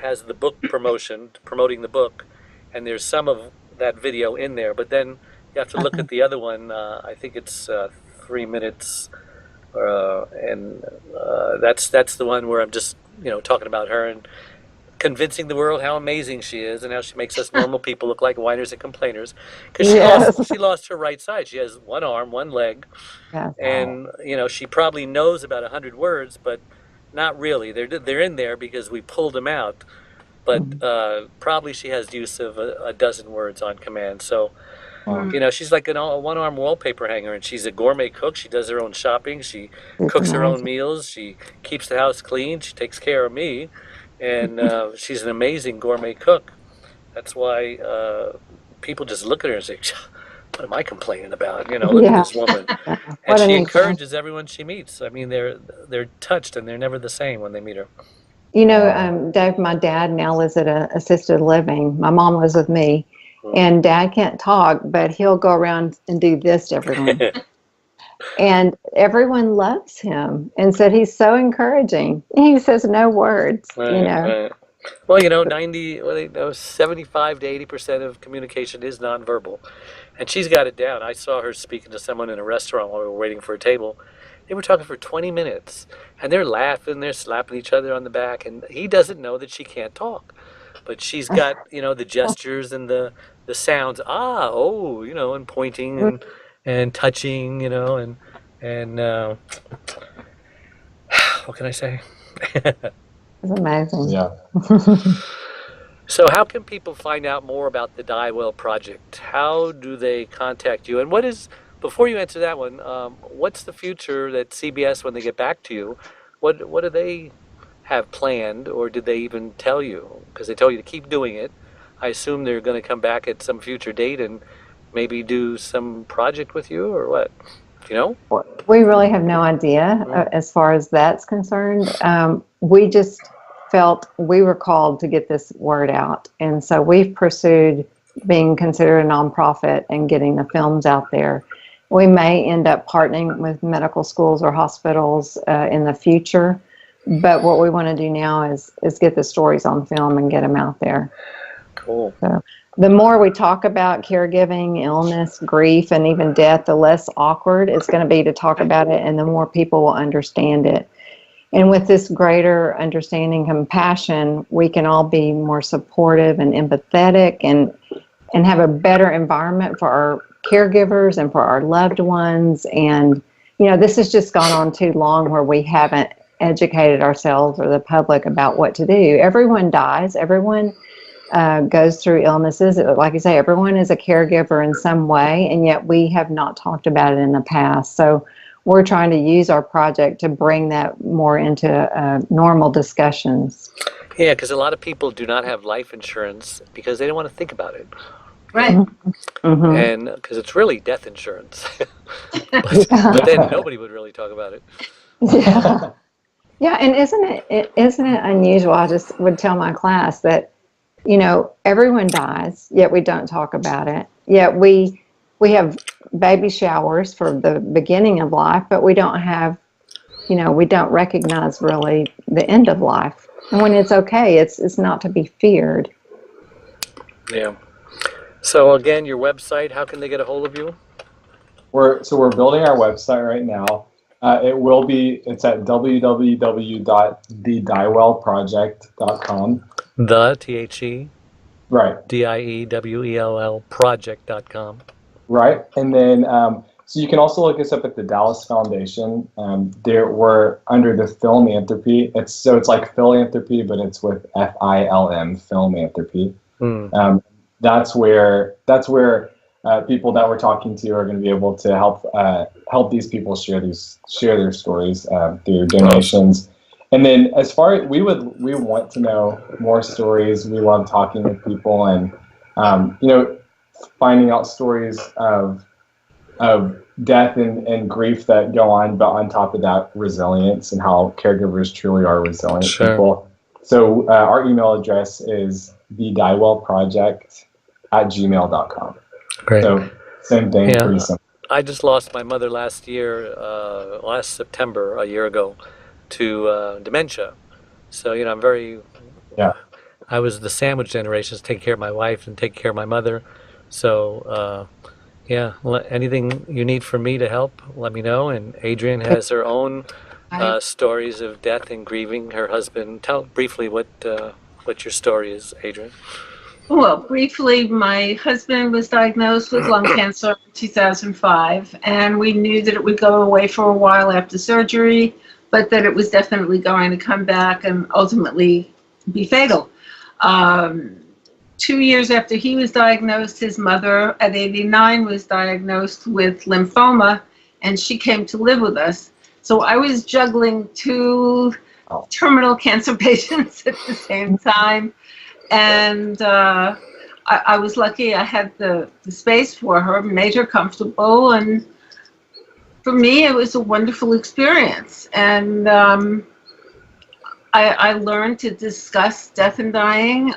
has the book promoting the book, and there's some of that video in there. But then you have to look at the other one. I think it's 3 minutes, and that's the one where I'm just talking about her and convincing the world how amazing she is and how she makes us normal people look like whiners and complainers. Because she lost her right side. She has one arm, one leg, and she probably knows about 100 words, but not really. They're in there because we pulled them out. But probably she has use of a dozen words on command. So, she's like a one-arm wallpaper hanger, and she's a gourmet cook. She does her own shopping. She cooks her own meals. She keeps the house clean. She takes care of me. And she's an amazing gourmet cook. That's why people just look at her and say, what am I complaining about? Look at this woman. And she encourages everyone she meets. I mean, they're touched, and they're never the same when they meet her. Dave, my dad now lives at an assisted living. My mom lives with me. And Dad can't talk, but he'll go around and do this to everyone. And everyone loves him and said he's so encouraging. He says no words, you know. Right. Well, 75 to 80% of communication is nonverbal. And she's got it down. I saw her speaking to someone in a restaurant while we were waiting for a table. They were talking for 20 minutes. And they're laughing, they're slapping each other on the back. And he doesn't know that she can't talk. But she's got, the gestures and the sounds. And pointing and touching, and what can I say? It's amazing. Yeah. So how can people find out more about the Diewell Project? How do they contact you? And before you answer that one, what's the future that CBS, when they get back to you, what do they have planned, or did they even tell you? Because they told you to keep doing it. I assume they're going to come back at some future date and maybe do some project with you, or what? Do you know? We really have no idea as far as that's concerned. We just felt we were called to get this word out. And so we've pursued being considered a nonprofit and getting the films out there. We may end up partnering with medical schools or hospitals in the future. But what we want to do now is get the stories on film and get them out there. Cool. So the more we talk about caregiving, illness, grief, and even death, the less awkward it's going to be to talk about it, and the more people will understand it. And with this greater understanding, compassion, we can all be more supportive and empathetic and have a better environment for our caregivers and for our loved ones. And, this has just gone on too long where we haven't educated ourselves or the public about what to do. Everyone dies. Everyone goes through illnesses. Like you say, everyone is a caregiver in some way, and yet we have not talked about it in the past. So we're trying to use our project to bring that more into normal discussions. Yeah, because a lot of people do not have life insurance because they don't want to think about it. Right. Mm-hmm. And because it's really death insurance. but then nobody would really talk about it. Yeah. Yeah, and isn't it unusual? I just would tell my class that, everyone dies, yet we don't talk about it. Yet we have baby showers for the beginning of life, but we don't have, we don't recognize really the end of life. And when it's okay, it's not to be feared. Yeah. So again, your website, how can they get a hold of you? We're building our website right now. It's at www.thediewellproject.com. The THE Right. DIEWELL project.com. Right. And then so you can also look us up at the Dallas Foundation. We're under the Philanthropy. It's like philanthropy, but it's with FILM, Philanthropy. That's where people that we're talking to are going to be able to help these people share their stories through donations. And then as far as we want to know more stories. We love talking with people and finding out stories of death and grief that go on, but on top of that, resilience and how caregivers truly are resilient people. So our email address is thediewellproject@gmail.com. Great. So same thing, pretty simple. I just lost my mother last September, a year ago, to dementia. So, I'm very... Yeah. I was the sandwich generation, taking care of my wife and taking care of my mother. So, anything you need from me to help, let me know. And Adrienne has her own stories of death and grieving her husband. Tell briefly what your story is, Adrienne. Well, briefly, my husband was diagnosed with lung cancer in 2005, and we knew that it would go away for a while after surgery, but that it was definitely going to come back and ultimately be fatal. 2 years after he was diagnosed, his mother at 89 was diagnosed with lymphoma, and she came to live with us. So I was juggling two terminal cancer patients at the same time. And I was lucky I had the space for her, made her comfortable. And for me, it was a wonderful experience. And I learned to discuss death and dying.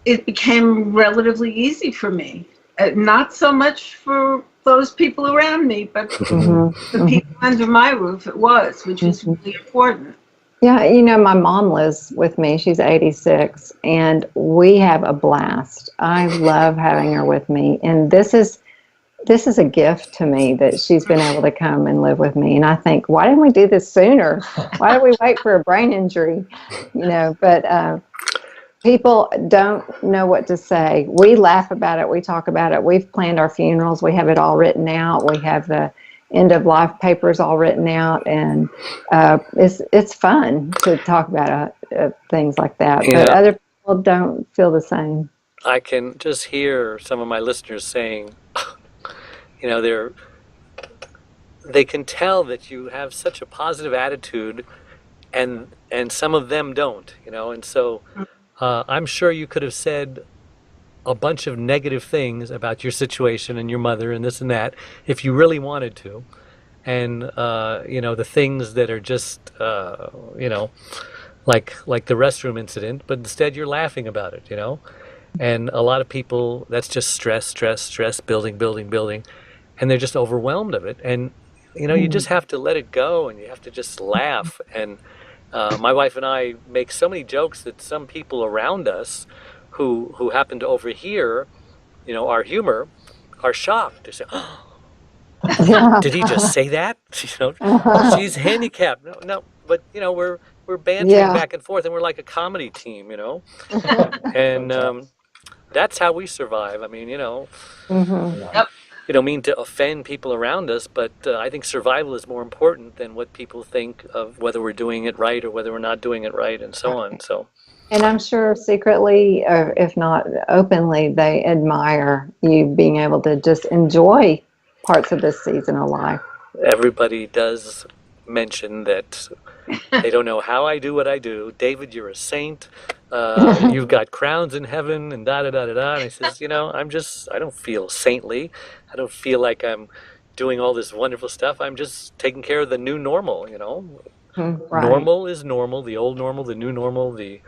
it became relatively easy for me. Not so much for those people around me, but the people under my roof, it was, which was really important. Yeah, my mom lives with me. She's 86, and we have a blast. I love having her with me, and this is a gift to me that she's been able to come and live with me. And I think, why didn't we do this sooner? Why did we wait for a brain injury? But people don't know what to say. We laugh about it. We talk about it. We've planned our funerals. We have it all written out. We have the end of life papers all written out, and it's fun to talk about things like that. Yeah. But other people don't feel the same. I can just hear some of my listeners saying, they can tell that you have such a positive attitude, and some of them don't, and so I'm sure you could have said a bunch of negative things about your situation and your mother and this and that if you really wanted to, and the things that are just like the restroom incident, but instead you're laughing about it, and a lot of people, that's just stress building, and they're just overwhelmed of it, and you just have to let it go, and you have to just laugh. And my wife and I make so many jokes that some people around us who happen to overhear, our humor, are shocked. They say, "Oh, did he just say that?" She's handicapped. No, but we're bantering back and forth, and we're like a comedy team, and that's how we survive. I mean, Yep. You don't mean to offend people around us, but I think survival is more important than what people think of whether we're doing it right or whether we're not doing it right, and so on. So. And I'm sure secretly, or if not openly, they admire you being able to just enjoy parts of this season of life. Everybody does mention that they don't know how I do what I do. David, you're a saint. You've got crowns in heaven, and da-da-da-da-da. And I says, I don't feel saintly. I don't feel like I'm doing all this wonderful stuff. I'm just taking care of the new normal, Right. Normal is normal, the old normal, the new normal, you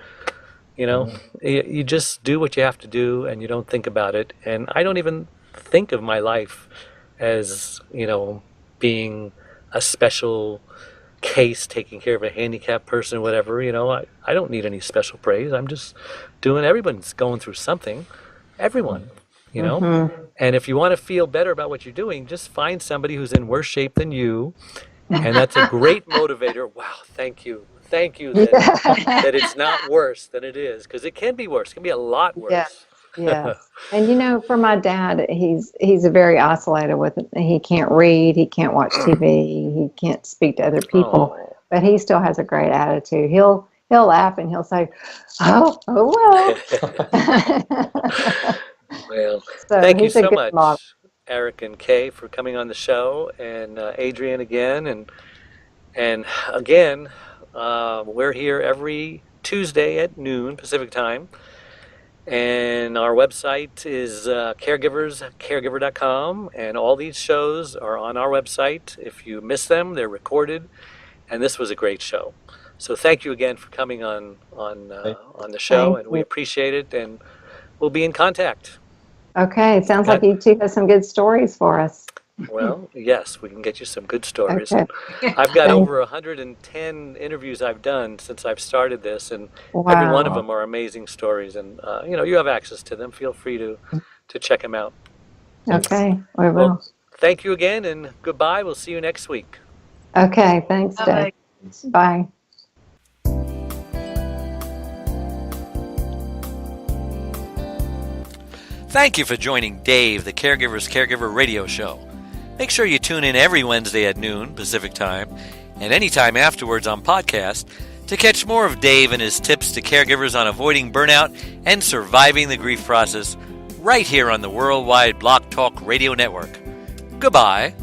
just do what you have to do, and you don't think about it. And I don't even think of my life as, being a special case taking care of a handicapped person or whatever. I don't need any special praise. I'm just doing, everyone's going through something. Everyone, And if you want to feel better about what you're doing, just find somebody who's in worse shape than you. And that's a great motivator. Wow, thank you that it's not worse than it is, because it can be worse. It can be a lot worse. Yes. And for my dad, he's very isolated with it. He can't read, he can't watch TV, he can't speak to other people, but he still has a great attitude. He'll laugh and he'll say, "Oh well." Well, so thank you so much, model. Eric and Kay, for coming on the show, and Adrienne again, and again, we're here every Tuesday at noon Pacific time. And our website is caregiverscaregiver.com, and all these shows are on our website. If you miss them, they're recorded, and this was a great show. So thank you again for coming on the show, and we appreciate it, and we'll be in contact. Okay, sounds like you two have some good stories for us. Well, yes, we can get you some good stories. Okay. I've got over 110 interviews I've done since I've started this, and every one of them are amazing stories. And you have access to them. Feel free to check them out. Okay, we will. Well, thank you again, and goodbye. We'll see you next week. Okay, thanks, Dave. Bye. Thank you for joining Dave, the Caregiver's Caregiver radio show. Make sure you tune in every Wednesday at noon Pacific time, and anytime afterwards on podcast, to catch more of Dave and his tips to caregivers on avoiding burnout and surviving the grief process, right here on the Worldwide Block Talk Radio Network. Goodbye.